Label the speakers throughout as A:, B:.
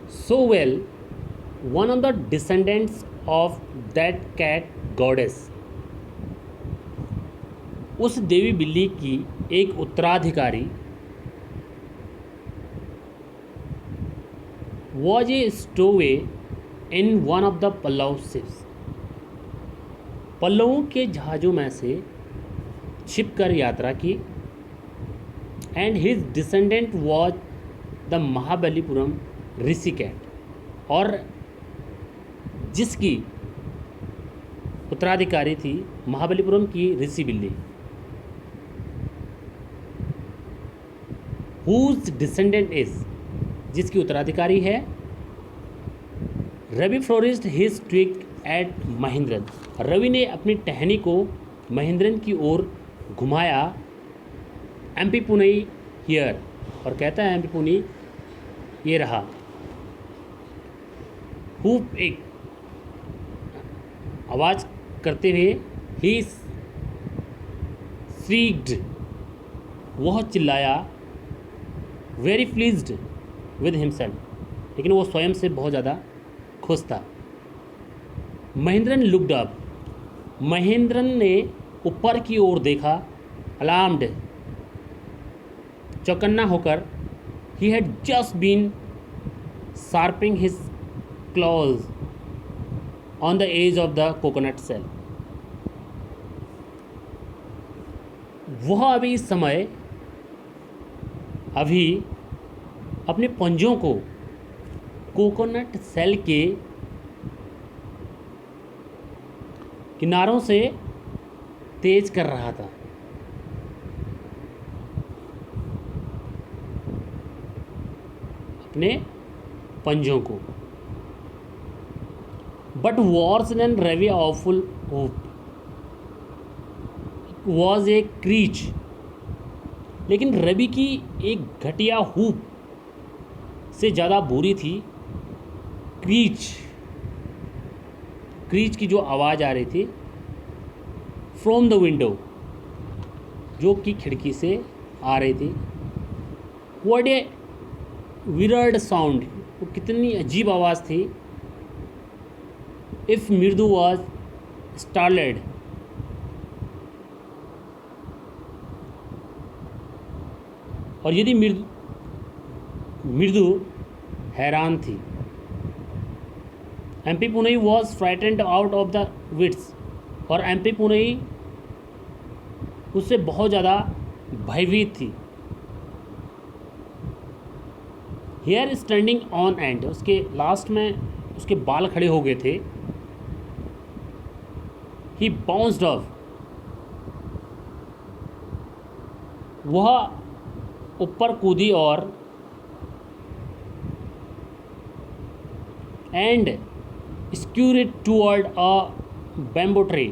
A: so well, one of the descendants of that cat goddess, उस देवी बिल्ली की एक उत्तराधिकारी, was a stowaway in one of the Pallav ships, पल्लवों के जहाज़ों में से छिप कर यात्रा की, and his descendant was the Mahabalipuram Rishi cat, और जिसकी उत्तराधिकारी थी महाबलीपुरम की ऋषि बिल्ली, हुज डिसेंडेंट इज, जिसकी उत्तराधिकारी है, Ravi flourished his twig at Mahendran, Ravi ने अपनी टहनी को महेंद्रन की ओर घुमाया, एमपी पुनई हियर, और कहता है एमपी पुनी ये रहा, हुप एक आवाज़ करते हुए, ही श्रीक्ड, वह चिल्लाया, वेरी प्लीज्ड विद हिमसेल्फ, लेकिन वो स्वयं से बहुत ज़्यादा खुश था। महेंद्रन लुक्ड अप, महेंद्रन ने ऊपर की ओर देखा, अलार्म्ड, चौकन्ना होकर, he had just been sharping his claws on the edge of the coconut shell, वह अभी इस समय अपने पंजों को कोकोनट सेल के किनारों से तेज कर रहा था। अपने पंजों को। But worse than Ravi awful hope was a screech, लेकिन रवि की एक घटिया हुप से ज़्यादा बुरी थी क्रीच, क्रीच की जो आवाज़ आ रही थी फ्रॉम द विंडो, जो कि खिड़की से आ रही थी। व्हाट ए वियर्ड साउंड, वो कितनी अजीब आवाज़ थी। इफ़ मृदु वॉज स्टार्टल्ड, और यदि मृदु हैरान थी। एमपी पुनई was frightened out of the wits, और एमपी पुनई उससे बहुत ज़्यादा भयभीत थी। हेयर स्टैंडिंग ऑन एंड, उसके लास्ट में उसके बाल खड़े हो गए थे। ही बाउंस्ड ऑफ, वह ऊपर कूदी और and scurried toward a bamboo tray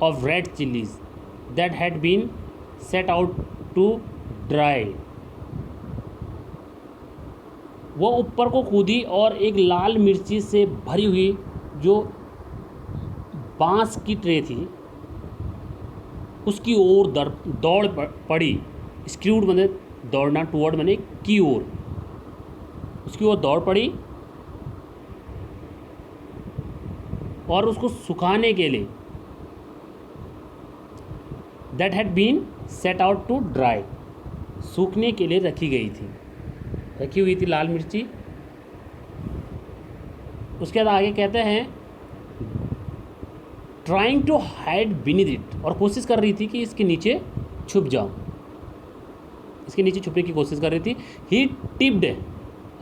A: of red chillies that had been set out to dry, वह ऊपर को कूदी और एक लाल मिर्ची से भरी हुई जो बांस की ट्रे थी उसकी ओर दौड़ पड़ी। स्क्रूड मैंने दौड़ना, टूवर्ड मैंने की ओर, उसकी ओर दौड़ पड़ी और उसको सुखाने के लिए that had been set out to dry, सूखने के लिए रखी हुई थी लाल मिर्ची। उसके बाद आगे कहते हैं trying to hide beneath it, और कोशिश कर रही थी कि इसके नीचे छुप जाऊं, इसके नीचे छुपने की कोशिश कर रही थी। He tipped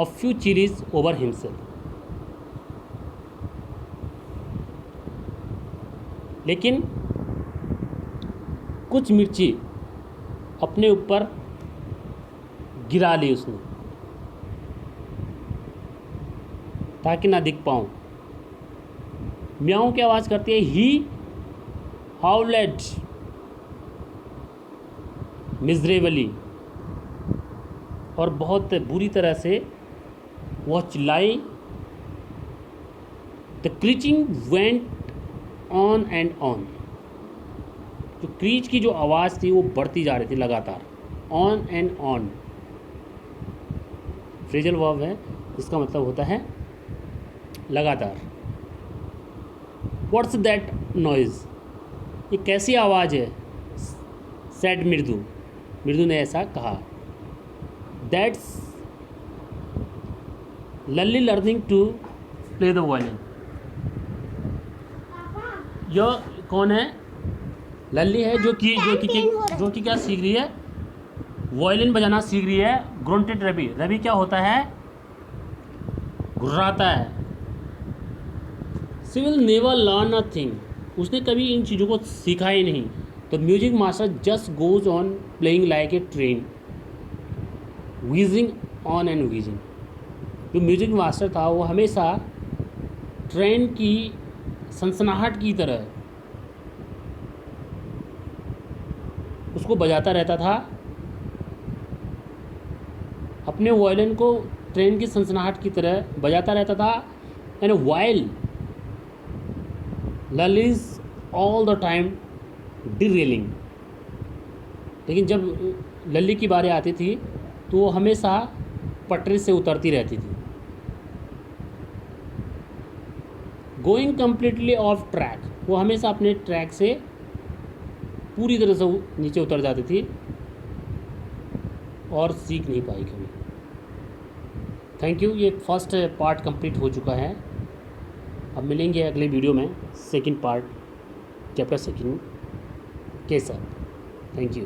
A: a few chillies over himself, लेकिन कुछ मिर्ची अपने ऊपर गिरा ली उसने ताकि ना दिख पाऊँ। म्याऊं की आवाज़ करती है। ही हाउलेड मिजरेबली, और बहुत बुरी तरह से वह चिल्लाई। The screeching went on and on, जो क्रीच की जो आवाज़ थी वो बढ़ती जा रही थी लगातार। On and on phrasal verb है, इसका मतलब होता है लगातार। व्हाट्स दैट नॉइज़, ये कैसी आवाज़ है? सेड मृदु, मृदु ने ऐसा कहा। That's Lalli learning to play the violin. यह कौन है? लल्ली है जो कि क्या सीख रही है? वायलिन बजाना सीख रही है। ग्रोंटेड रवि, रवि क्या होता है? घुर्राता है। She will never learn a thing, उसने कभी इन चीज़ों को सीखा ही नहीं। तो music master just goes on playing like a train, wheezing on and wheezing. जो म्यूजिक मास्टर था वो हमेशा ट्रेन की सनसनाहट की तरह उसको बजाता रहता था, अपने वायलिन को ट्रेन की सनसनाहट की तरह बजाता रहता था। And while Lallie's all the time derailing, लेकिन जब लल्ली की बारी आती थी तो वो हमेशा पटरी से उतरती रहती थी। गोइंग कम्प्लीटली ऑफ ट्रैक, वो हमेशा अपने ट्रैक से पूरी तरह से नीचे उतर जाती थी और सीख नहीं पाई कभी। थैंक यू, ये फर्स्ट पार्ट कंप्लीट हो चुका है। अब मिलेंगे अगले वीडियो में सेकंड पार्ट, चैप्टर सेकंड के साथ। Thank you.